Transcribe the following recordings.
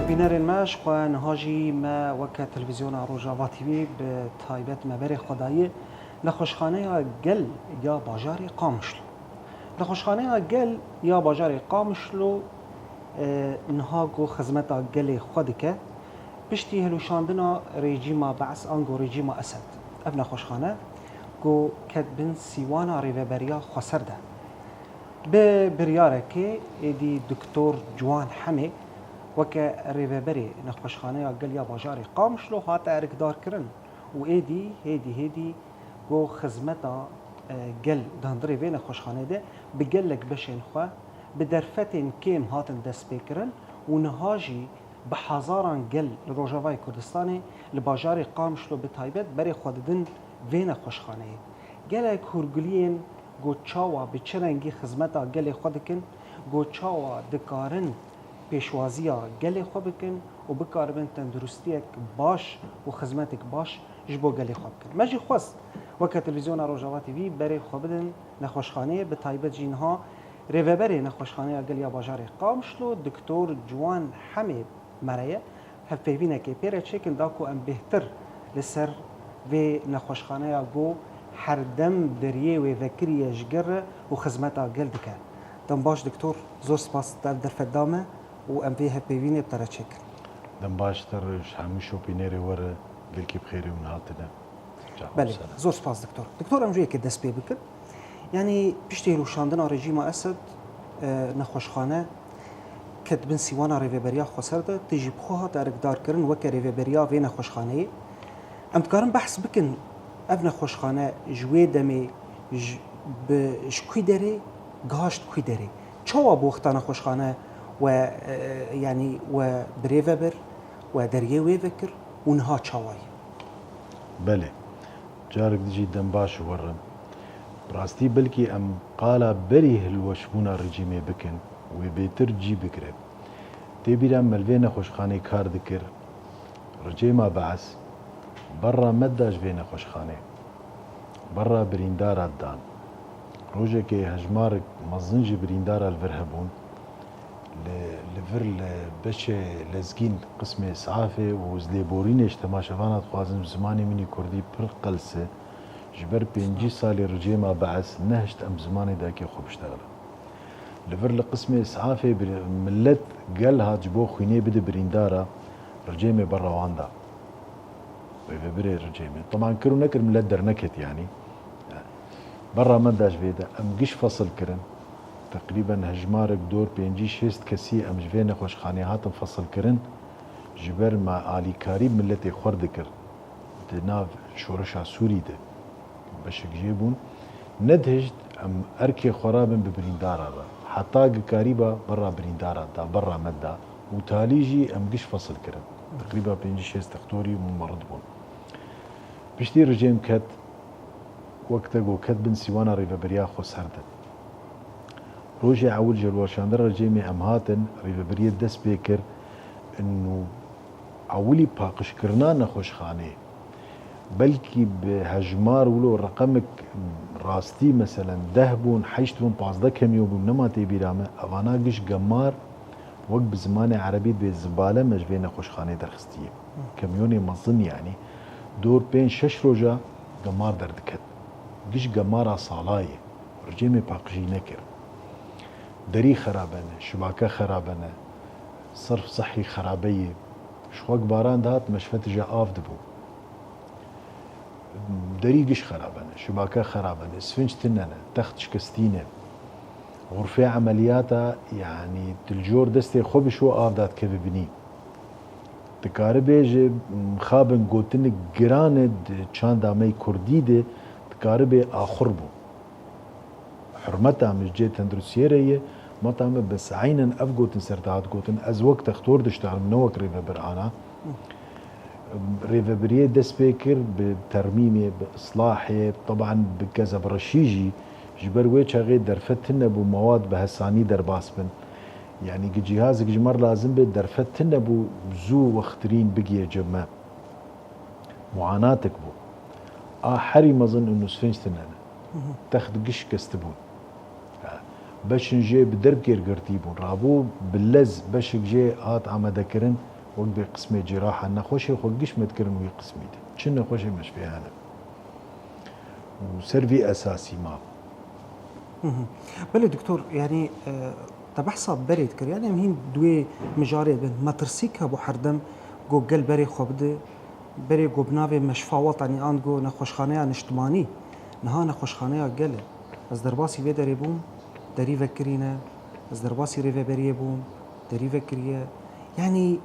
بله بینرین ماش خواه نهاجی ما وکه تلویزیون روجاوا تیوی به تایبت مبر خدایی لخوشخانه گل یا باجار قامشلو لخوشخانه گل یا باجار قامشلو نها گو خدمت گل خود که پشتی هلوشاندنا رژیم بعث آنگو رژیم اسد ابن خوشخانه گو کتبن سیوانا ریوبریا خسرده به بریاره که ایدی دکتر جوان حمی وکه ریوبری نخوشخانه گل یا باجار قامشلو هاتا ارکدار کرن و ایدی گو خدمتا گل داندری وی نخوشخانه ده بگلک بشین خواه به درفتین کم هاتن دست بکرن و نهاجی به هزاران گل روجاوای کردستانی لباجار قامشلو به تایبت بری خوددن وی نخوشخانه گلک هرگلین گو چاوا به چرنگی خدمتا گل خود کن گو چاوا دکارن پیشوازی گل خود بکن و بکاربن تندرستیک باش و خدمتک باش جبو گل خود کن مجی خواست وکه تلویزیون روجاوا تیوی بری خوددن نخوشخانه به تایبت جینها ریوبری نخوشخانه گل یا باجار قامشلو دکتر جوان حمی مرایه هفیوینه که پیره چکن داکو ام بهتر لسر و نخوشخانه گو هر دم دریه و ذکریه جگر و خدمتا گل دکه دم باش دکتر زور سپاس در فدامه و ام فيه هفیوینه بتره چکن دم باش ترش همیشو پینری وره گل کی بخیری اون هاتنه بله زور سپاس دکتر ام جویه که دست پی بکر یعنی پشتی هلوشاندن رژیم اسد نخوشخانه کتبن سیوانا ریوبریا خسرده تجیب خوها درکدار کرن وکه ریوبریا وی نخوشخانه ام تکارم بحث بکن اب نخوشخانه جوی دمی شکوی داره گاشت کوی داره چوا بوختا نخوشخانه و یعنی و بریوبر و دریه وی فکر اونها چوای بله جارك دجي دم باش ورم براستي بلكي ام قال بريه الوشبونا رجيمي بكن وبيتر جي بكرب تبيرا ملفينا خوشخاني كار ذكر رجيما بعث برا مداش فينا خوشخاني برا بريندارا الدان روجه كي هجمارك مزنجي بريندارا الفرهبون لفر بشه لزگین قسم اسعافه و زلیبورینش تماشاوانات خوازم زمانی منی کردی پر قلسه جبر 5 سالی رجیما بعث نهشت ام زمانی داکی خوب اشتغل لفر لقسم اسعافه ملت قالها جبو خويني بده بريندارا رجيمه برا واندا ويبري رجيمه طبعا كرو نكر ملت درنكت يعني برا ما داش بيدا ام قش فصل كرن تقريبا هجمارك دور 5-6 كسي ام جفينا خوشخاني هاتم فصل كرن جبر ما آلي كاريب ملتي خورد كر دناف شورشا سوري ده بشك جيبون ندهجت ام اركي خرابن ببريندارا دا حتى كاريبا برا بريندارا دا برا مدا وتاليجي ام قش فصل كرن تقريبا 5-6 تختوري ممرض بون بشتي رجيم كت وقتك وكت بن سيوانا ريفابريا خو سردت روجي عول جلوشاندر رجيمي امهاتن ريفابريا دس بيكر انه عولي باقش كرنا نخوشخانه بلكي بهجمار ولو رقمك راستي مثلا دهبون حيشتون 15 كم يوم نما تيبيرامه اوانا قش قمار وقت بزمان عربي بزباله مجبين خوشخانه درخستيه كميوني مظن يعني دور بين 6 روجا قمار دردكت قش قمارة صالايه رجيمي باقشي نكر دري خرابنه شباكه خرابنه صرف صحي خرابيه شوق باران دهات مشفت جا آف دبو دري قش خرابنه شباكه خرابنه اسفنج تننه تخت شكستينه غرفه عملياتها يعني تلجور دستي خوب شو آف دات كيف بني تكاربه مخابن قوتن جراند چان دامي كردي ده تكاربه آخر بو حرمتها مش جيت تندرسيريه ما تعمل بس عينا افقوتن سرتات قوتن از وقت اختور دشتغل منوك ريفابر انا ريفابريه دس بيكر بترميمه باصلاحه طبعا بكذا برشيجي جبر ويتش غير درفتنا بو مواد بهساني درباسبن يعني جهازك جمر لازم بي درفتنا بو زو واخترين بقيه جمع معاناتك بو حري ما ظن انه سفنجتنا تاخد قش كستبون بشن جي بدرب كير قرتيبون رابو باللز بشك جي هات عمدا كرن وقت بقسمة جراحة نخوشي خو قشمت كرن وي قسمي دي چن خوشي مش في هذا وسيرفي اساسي ما بله دكتور يعني تبحث بريد كر يعني مهين دوي مجاري بن ما ترسيك ابو حردم جو قل بري خبده بري جو بناوي مشفى وطني ان جو نخوشخانه اجتماعي نها نخوشخانه قل از درباسي في دريبوم دري فكرينا از درباسي ريفي بريبوم دري فكريه يعني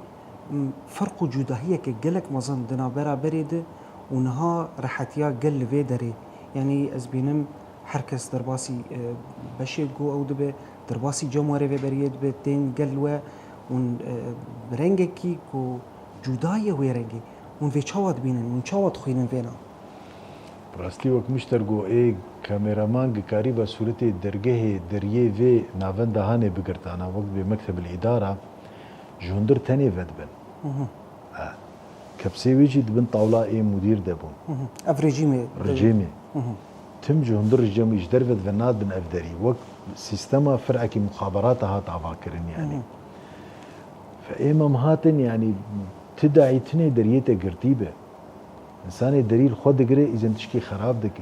فرق جداهيه كجلك مظن دنا برا بريد ونها رحتيا قل في دري يعني از بينم حركس درباسي بشي جو او دبه درباسي جمهوري في بريد بتين قلوه ون برنجكي كو جدايه ويرنجي ون في چاوت بينن ون چاوت خوينن فينا براستی وقت مشترگو ای کامeraمان گکاری با صورت درگه دریه و ناون دهانه بگرتانا وقت به مکتب الاداره جوندر تاني ودبن كبسيويجي دبن طاولا اي مدير دبون رجيمي تم جوندر رجيمي يجدر ودبنات بن افدري وقت سيستما فرعكي مخابراتها تافاكرن يعني فايمم هاتن يعني تدعي تني دريته قرتيبه انسان دريل خود قري اذا تشكي خراب دك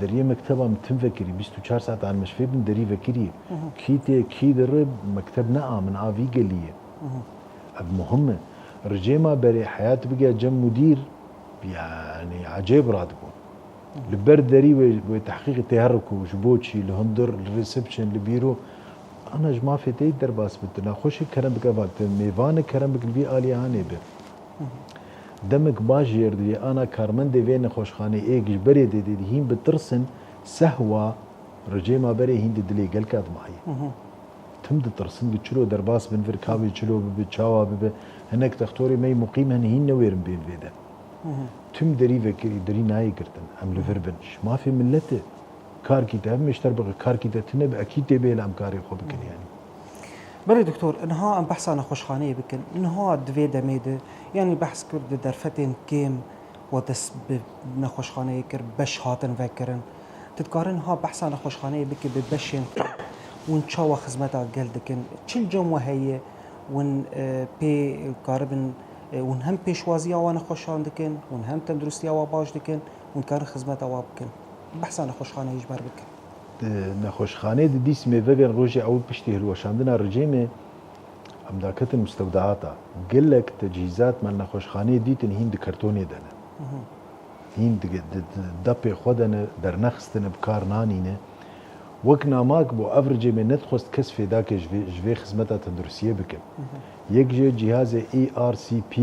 دريه مكتبه متم فكري 24 ساعه على المشفى بن دري فكري كيتي كي درب مكتبنا من افي قليه المهم رجيما بري حياه بقى جم مدير يعني عجيب راتبه البرد دري وتحقيق التحرك وجبوتشي الهندر الريسبشن البيرو انا جماعه في تي درباس بتنا خوشي كرم بك وقت ميوان كرم بك البي الي هاني به دمك باجير دي انا كارمند وين خوشخانه ايج بري دي هين بترسن سهوا رجيما بري هين دلي قال كاد معي تم ترسن بتشلو درباس بن فركاوي تشلو بتشاوا هناك تختوري مي مقيم هين نوير بين فيدا تم دري فكري دري ناي كرتن ام لفربنش ما في ملته كار كتاب مش تربق كار كتاب تنب اكيد تبي الامكاري خو بكن يعني بلي دكتور انها ام بحث عن خوشخانه بكن انها دوي دميده يعني بحث كرد درفتين كيم ودس بنخوشخانه كر بش هاتن فكرن تتقارن ها بحث عن خوشخانه بك ببشين ون تشاوا خدمتها قلدكن تشل جم وهي ون بي قاربن ون هم پیشوازی آوان خوشان دکن ون هم تندرستی آوا باش دکن ون کار خدمت آوا بکن بحثا نخوشخانه اجبار بکن نخوشخانه دیس میوگن روزی اول پشتی هلوشاندنا رجیمه ام داکت مستودعاتا قلك تجهيزات من نخوشخانه دیتن هین دکرتونی دنه هین دپی خودنه در نخستن بکار نانینه وكنا ماك بو افرجي من ندخست كسف داك جوي خدمتها تندرسيه بكم يجي جهاز ERCP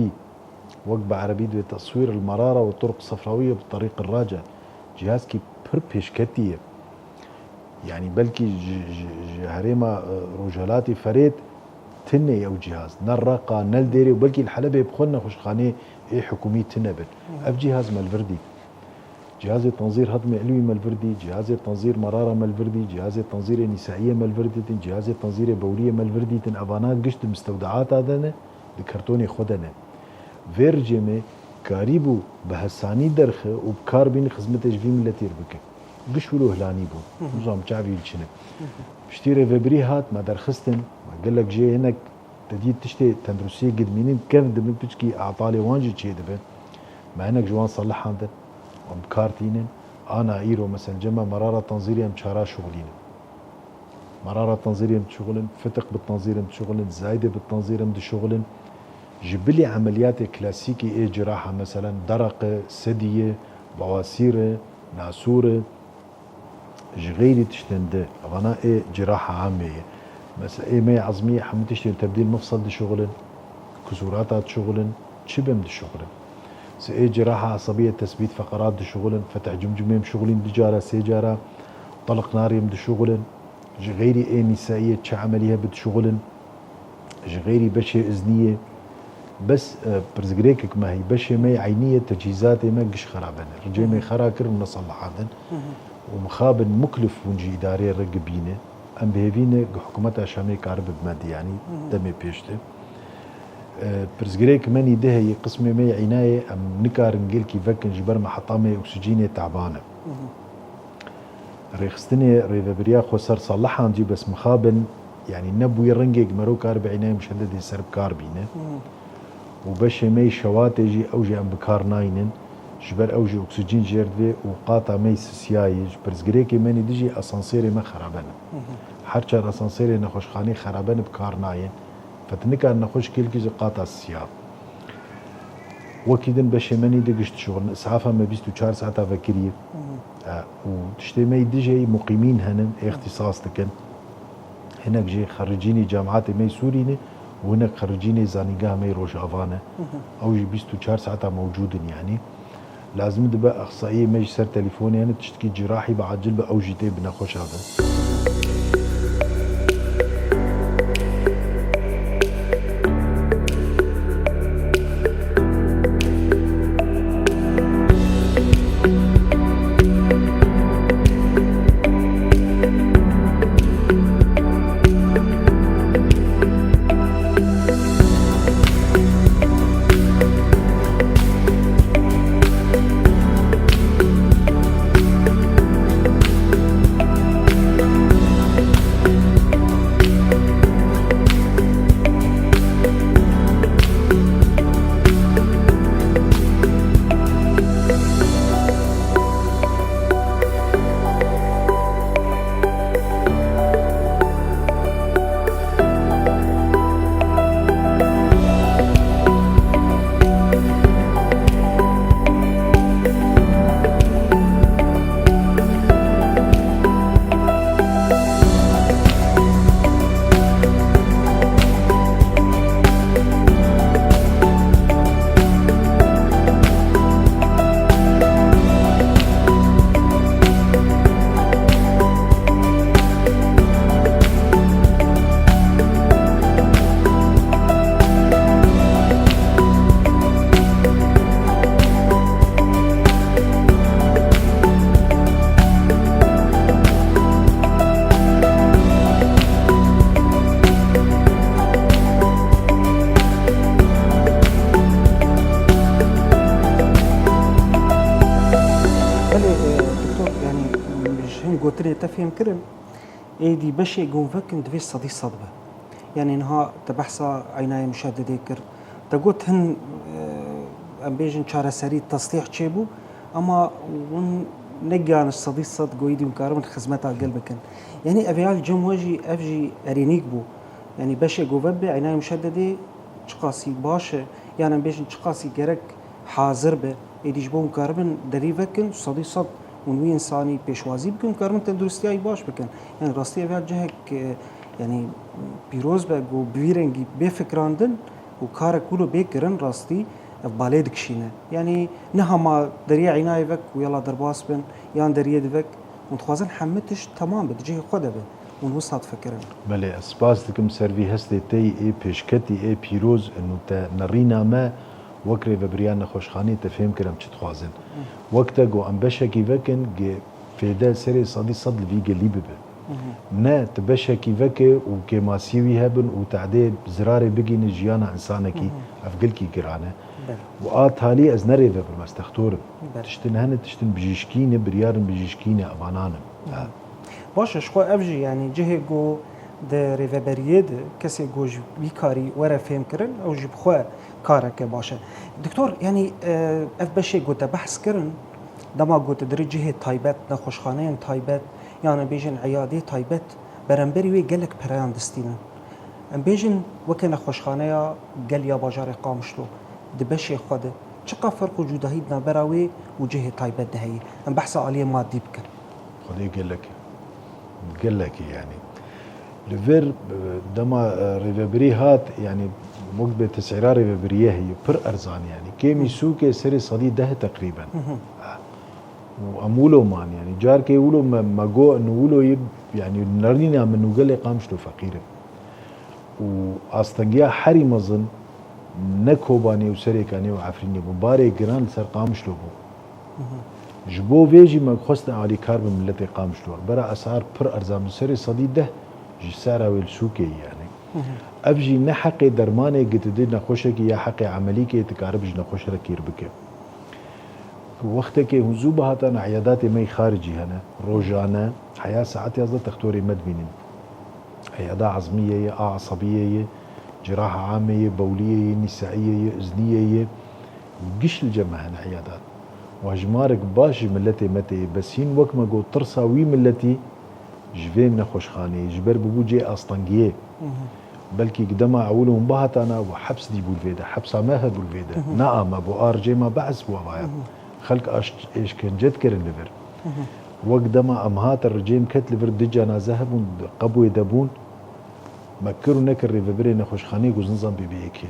وقت بعربي تصوير المراره والطرق الصفراويه بالطريق الراجع جهاز كي بربش كتيه يعني بلكي هريما رجالاتي فريد تني او جهاز نرقه نلديري وبلكي الحلبه بخلنا خوشخانه اي حكومي تنبت اف جهاز مالفردي جهاز تنظير هضمي علوي مالفردي جهاز تنظير مراره مالفردي جهاز تنظير نسائيه مالفردي جهاز تنظير بوليه مالفردي تن ابانات قشت مستودعات هذا الكرتوني خدنا فيرجيمي كاريبو بهساني درخه وبكار بين خدمته في ملتير بك قشولو هلاني بو نظام شعبي الشنب بشتيري فبري هات ما درخستن ما قال لك جي هناك تدي تشتي تندرسيه قد منين كيف دبن بتشكي اعطالي وانجي تشي دبن ما هناك جوان صلح عندن وبكارتينن انا ايرو مثلا جمع مراره تنظيريه مشارا شغلين مراره تنظيريه شغلن فتق بالتنظير شغلن زايده بالتنظير شغلن جبلي عمليات كلاسيكي اي جراحه مثلا درقه سديه بواسير ناسوره جغيري تشتنده انا اي جراحه عامه مثلا اي مي عظميه حمتشتي تبديل مفصل دي شغلن كسورات شغلن شبم دي شغلن سي جراحه عصبيه تثبيت فقرات دي شغلن فتح جمجميم شغلين دجاره سيجاره طلق ناريم دي شغلن غيري اي نسائيه تش عمليه بد شغلن غيري بشي اذنيه بس برزقريك ما هي بشي مي عينيه تجهيزات ما قش خرابن رجيمي خراكر ونصلح هذا ومخابن مكلف ونجي اداري رقبينه ام بهيفينه حكومتها شامي كارب بمادي يعني دمي بيشته برزقريك ماني ده هي قسمي مي عنايه ام نكار نقول كي فكن جبر محطامي اكسجيني تعبانه ريخستني ريفابريا خسر صلحها نجي بس مخابن يعني نبوي رنجي مرو كار بعيني مشدد سرب كار بينه وبش مي شواتجي اوجي ام بكار ناينن جبر اوجي اكسجين جيردي وقاطع مي سيايج برزغريكي ماني ديجي اسانسيري ما خرابن حرچر اسانسيري نخوش خاني خرابن بكار ناين فتنكا نخوش كيلكي قاطع السياب وكيدن بش ماني دقشت شغل اسعافها ما 24 ساعه فكريه وتشتي مي ديجي مقيمين هنا اختصاص تكن هناك جي خريجيني جامعات مي سوريني وهناك خريجيني زانيقاه مي روجافانا او جي 24 ساعه موجودين يعني لازم دبا اخصائيه مي سر تليفوني يعني تشتكي جراحي بعجل با او جي تي بناخوش هذا قلت تفهم كرن ايدي بشي جونفكن دفيش صدي صدبه يعني انها تبحث عناية مشددة كر تقولت هن ام بيجن شارع سري تصليح تشيبو اما ون نجان الصدي صد قويدي مكارم خدمتها قلبكن يعني افيال جموجي افجي ارينيك بو يعني بشي جوفبه عناية مشددة شقاسي باشه يعني ام بيجن شقاسي جرك حاضر به ايدي جبو مكارم دريفكن صدي صد ونوی انسانی پیشوازی بکن کارمن تندرستیایی باش بکن یعنی راستی اول جهک یعنی پیروز به گو بیرنگی بفکراندن و کار کولو بکرن راستی بالای دکشینه یعنی نه هم دریا عنایه وک و یلا درباس بن یان دریا دوک متخوازن حمتش تمام بدجه خدا به اون وسط فکرن بله اسپاس دکم سروی هستی تی ای پیشکتی ای پیروز انو تا نرینا ما وكري ببريان خوشخاني تفهم كلام تخوازن وقتا جو ام بشكي فكن فيدا سري صدي صد في قليب نا تبشكي فك وكماسيوي هبن وتعديد زراري بقي نجيانا انسانكي افقلكي قرانه وآت هالي از نري فبر مستختور تشتن هنا تشتن بجيشكينه بريارن بجيشكينه ابانانم باش شخو افجي يعني جهه جو ده ريفابريه ده كسي جوج بيكاري ورا فهم كرن او جيب خو كارك باشه دكتور يعني اف بشي قلت بحث كرن دما قلت درجه تايبت نخوشخانه تايبت يعني بيجن عياده تايبت برنبري وي قالك بريان دستينا ام بيجن وكن خوشخانه قال يا باجار قامشلو دبشي خده چقا فرق وجوده هيدنا براوي وجهه تايبت ده هي ام بحث عليه مادي بكن خدي قال لك يعني لفير دما ريفابري هات يعني مقبل تسعيرها ريفابريه هي بر ارزان يعني كيمي سوكي سري صدي ده تقريبا وامولو مان يعني جار كي يقولوا ما جو انه يقولوا يعني نرينا من قال لي قامشلو فقير واستنجيا حري مظن نكوباني وسري كاني وعفريني مباري جران سر قامشلو بو جبو فيجي ما خصنا علي كارب ملتي قامشلو برا اسعار بر ارزان سري صدي ده جسارة والسوكي يعني أبجي نحقي درماني قد دي نخوشك يا حقي عمليكي تكاربج نخوش ركير بك وقتك هزو بهاتان عيادات مي خارجي هنا روجانا حياة ساعات يازد تختوري مدبينين عيادة عظمية عصبية جراحة عامة بولية نسائية إذنية قش الجمع هنا عيادات وهجمارك باش ملتي متي بس هين وقت ما قو ترسا وي ملتي جفين نخوشخاني جبر ببو جي أسطنجيه بلكي قدما عولهم بهاتانا وحبس دي بولفيدا حبس ما هدو الفيدا نعم ابو ارجي ما بعث بوابايا خلق ايش كان جد كرن ليفر وقدما امهات الرجيم كت ليفر دجانا ذهبون قبو يدبون مكروا نكر ريفبري نخوشخاني وزنزان بيبيكين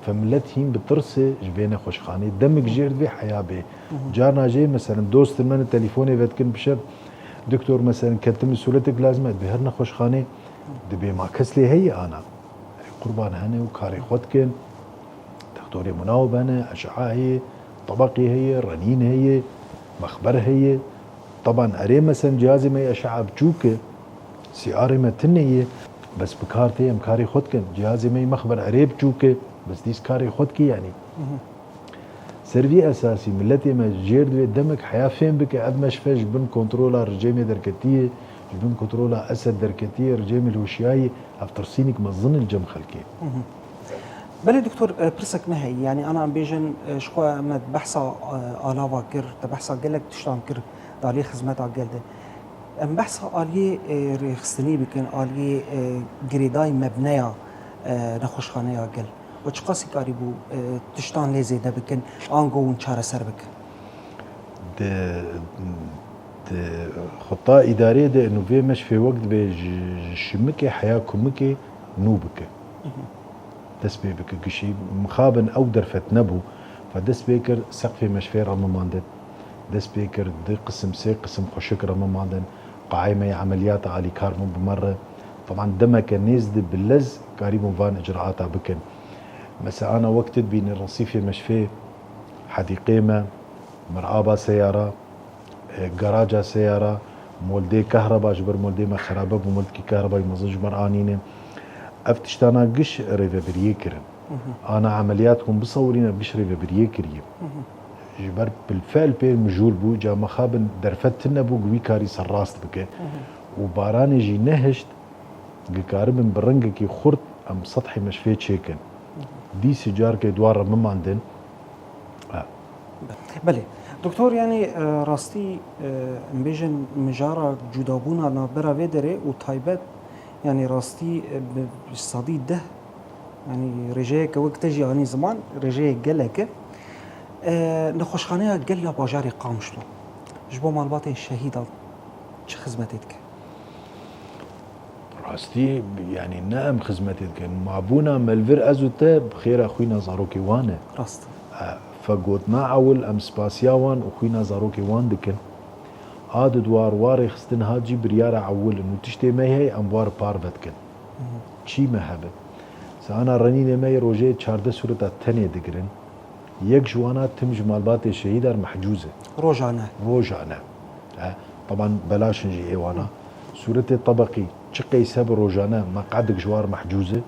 فملت هين بترسي جبينا خوشخاني دمك جيرد بي حياه بي جارنا جاي مثلا دوست من تليفوني فتكن بشب دكتور مثلا كتم سولتك لازمه بهرنا خوشخاني دبي ما كسلي هي انا قربان هني وكاري خدكن دكتوري مناوب انا اشعه هي طبقي هي رنين هي مخبر هي طبعا اري مثلا جهازي ما اشعه بجوكه سياري ما تنيه بس بكارتي مكاري خدكن جهازي ما مخبر اري بجوكه بس ديس كاري خدكي يعني سيرفي اساسي ملتي ما جيرد دمك حياه فين بك ادمش فيش بن كنترولر جيمي دركتيه جبن كنترولا اسد دركتيه رجيم الوشياي افترسينك مظن الجم خلكي بلي دكتور برسك ما هي يعني انا عم بيجن شكو ما بحثا الاوا كر تبحثا قالك تشتان كر دالي خدمات على جلده ام بحثا الي رخصني بكن الي جريداي مبنيه نخوشخانه قال وتشقاسي قريبو تشتان لي زيده بكن انغو ونشار سربك خطة إدارية ده إنه في مش في وقت بشمكة حياة كمكة نوبك دس بيبك كشي مخابن أو درفت نبو فدس بيكر سقفي مش في رمضان دس بيكر دي قسم سي قسم خشك رمضان قايمة عمليات على كارمون بمرة طبعا دمك نيزد باللز قريب فان إجراءاتها بكن مثلا أنا وقت بين الرصيف مش في حديقيمة مرآبة سيارة جراجة سيارة مولدي كهرباء جبر مولدي ما خرابة بمولدكي كهرباء يمزج مرآنينة افتشتانا قش ريفا بريكرم انا عملياتكم بصورين قش ريفا بريكريم جبر بالفعل بير مجول بو جا مخابن درفت نبو قوي كاري سراست بك وباراني جي نهشت قاربن برنجكي خرط ام سطحي مشفيت شيكن دي سجار كي دوار مم عندن بله دكتور يعني راستي مبيجن مجارة جدابونا نابرا فيدري وطايبات يعني راستي بالصدي ده يعني رجاك وقت تجي يعني زمان رجاك قالك نخوشخانه قال يا باجاري قامشلو جبو مالباتين شهيدة چه خدمتك راستي يعني نعم خدمتك معبونا ملفر ازوتا بخير اخوينا زاروكي وانا راست فقوت ما عول ام سباسياوان وخوينا زاروكي وان دكن عاد دوار واري خستن هاجي بريارة عول انو تشتي مي هي اموار بارفتكن چي مهبه سانا رنين مي روجي 14 سورة تانية دقرن يك جوانا تم جمالبات الشهيدة محجوزة روجانا طبعا بلاش نجي ايوانا سورة الطبقي شقي سب روجانا مقعدك جوار محجوزة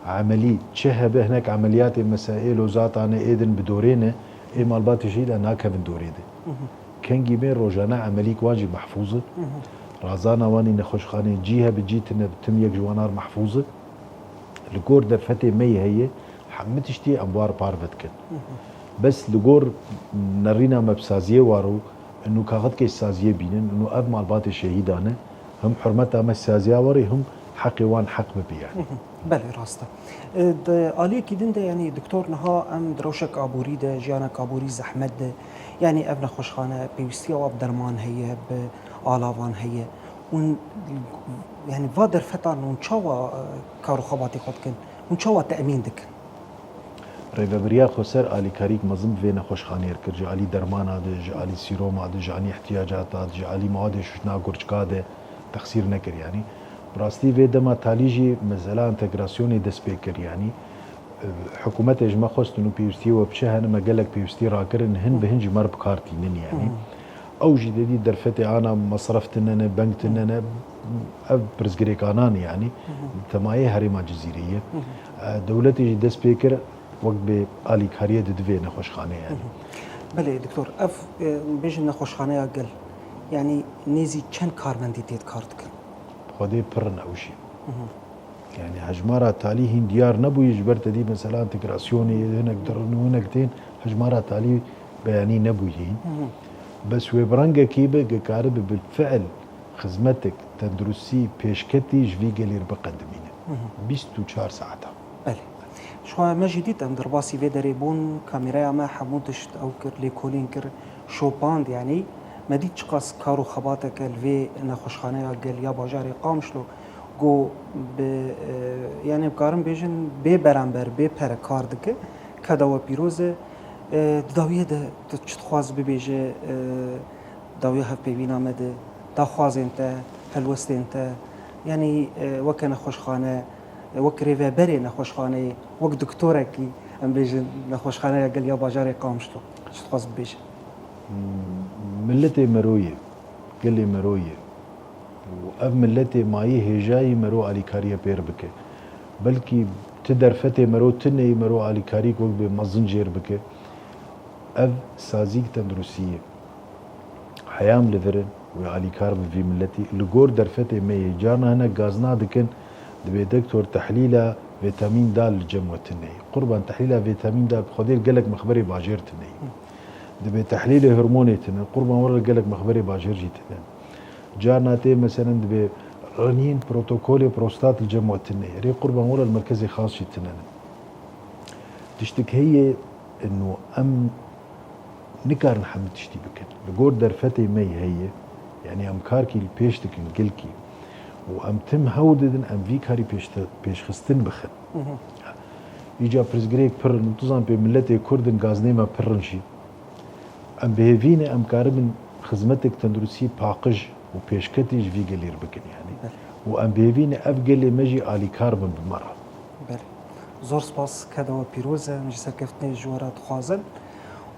عملي تشهب هناك عمليات مسائل وزات انا ايدن بدورينه اي مالبات الشهيدة هناك من دوريده كان جيبين روجانا عمليك واجب محفوظة رازانا واني نخوشخاني جيها بجيتنا بتم يك جوانار محفوظة لقور درفتي مي هي حمتشتي اموار بارفتكن بس لقور نرينا مبسازيه وارو انه كاغد كي سازيه بينن انه اب مالبات الشهيدانه هم حرمتها مسازيه وري هم حقي وان حق ببي يعني بله راسته آلية كيدن ده يعني دكتور نها ام دروشك عبوري ده جيانك عبوري زحمت ده يعني ابن خوشخانه بيوستي او درمان هي بآلاوان هي ون يعني فادر فتان ونشوا كارو خباتي خدكن ونشوا تأمين دك ريفا بريا خسر آلي كاريك مزم فينا خوشخانه يركر جعلي درمان هذا جعلي سيروم هذا جعلي احتياجات هذا جعلي مواد ششنا قرشكا ده تخسير نكر يعني براستي في دما تاليجي مزلا انتجراسيوني دسبيكر يعني حكومة اجما خوست انه بيوستي وبشهن ما قالك بيوستي راكرن هن بهنج مر بكارتينن يعني او جديدي درفتي انا مصرفت اننا بنكت اننا برزقري كانان يعني تماي هريمه جزيريه دولتي دسبيكر وقت بآلي كاريه ددفي نخوشخانه يعني بله دکتور اف بیشتر نخوشخانه گل یعنی نیزی چند کارمندی تید کار دکن خودی پرن اوشی يعني هجمارة تالي هين ديار نبوي جبرت دي مثلا انتجراسيوني هناك درن هناك تين هجمارة تالي بياني نبوي هين بس وبرنجا كيبه كارب بالفعل خدمتك تندرسي بيشكتي جفي قليل بقدمينه 24 ساعة بله شو ما جديد ام درباسي في دريبون كاميرا ما حمودش او كر ليكولين كر شوباند يعني ما ديت شقاس كارو خباتك الفي نخوشخانه قال يا باجاري قامشلو جو يعني بكارم بيجن بي برامبر بي پر کار دکه کداو پیروزه داویه ده تخواز ببیجه داویه هف پیوینا مده دا خوازين تا هلوستين تا يعني وك نخوشخانه وك ريفابري نخوشخانه وك دكتوركي ام بيجن نخوشخانه قال يا باجاري قامشلو تخواز ببيجه ملتي مرويه قال لي مرويه واب ملتي ماي هجاي مرو علي كاريا بير بك بلكي تدر فتي مرو تني مرو علي كاريك وق بمزنجير بك اب سازيك تندرسيه حيام لذرن وعلي كار في ملتي لغور درفتي مي جارنا هنا غازنا دكن دبي دكتور تحليله فيتامين د الجموة تني قربان تحليله فيتامين د خدير قالك مخبري باجير تني دبي تحليله هرموني تني قربان ورا قالك مخبري باجير جي تني جارنا تي مثلا دبي رنين بروتوكولي بروستات الجموة تني ري قربان ورا المركزي خاص شي تني تشتك هي انه ام نكار نحمد تشتي بكن لغور درفتي مي هي يعني ام كاركي البيش تكن قلكي وام تم هوددن ام في كاري بيش خستن بخن يجا برزغريك پر نتوزان بملتي كردن غازنيما پرنشي ام بهفيني ام كاربن خدمتك تندرسي باقج وبيشكتي في قلير بكن يعني وام بهفيني افقلي مجي الي كاربن بمره بله زور سپاس كدو بيروزه مجي سركفتني جوارات خوازن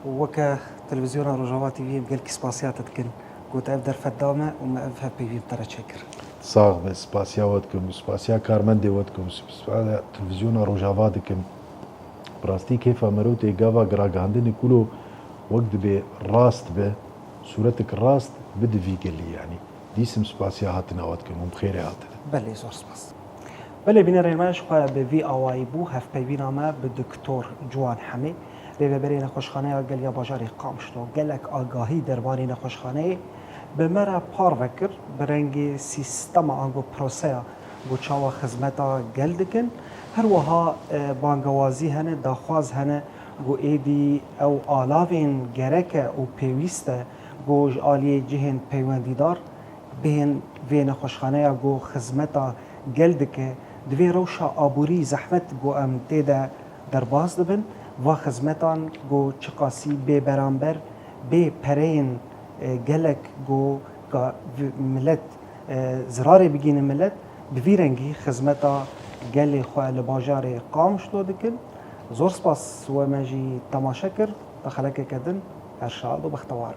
وكا تلفزيون روجاوا تي في بقلك سباسيات تكن قلت افدر فدامه وما افها بي في بترى شكر صاغ سباسيا ودكم سباسيا كارمندي ودكم سباسيا تلفزيون روجاوا دكم براستي كيف مروتي جافا غراغاندني كله وقت به راست به صورتك راست بدي في قال لي يعني دي اسم سباسيا هاتنا ودكم بخير هاتنا بله زور سپاس بله بینر ماش خو به وی اوای بو هف پیوینا ما به دکتور جوان حمی ریوبری نخوشخانه گل یا باجاری قامشلو گلک آگاهی درباره نخوشخانه به مرا پار وکر برنگ سیستم آنگو پروسه گو چاوا خدمتا گل دکن هر وها بانگوازی هنه داخواز هنه گو ایدی او آلاوین گرک او پیوسته گو آلی جهن پیوندیدار بین وی نخوشخانه گو خدمتا گل دکه دوی روشا آبوری زحمت گو ام تیده درباز دبن و خدمتان گو چقاسی به برانبر به پرین گلک گو ملت زراری بگین ملت بویرنگی خدمتا گلی خواه لباجار قام شلو دکن زور سپاس و مجی تماشا کر دخلک کدن ارشاد و بختوار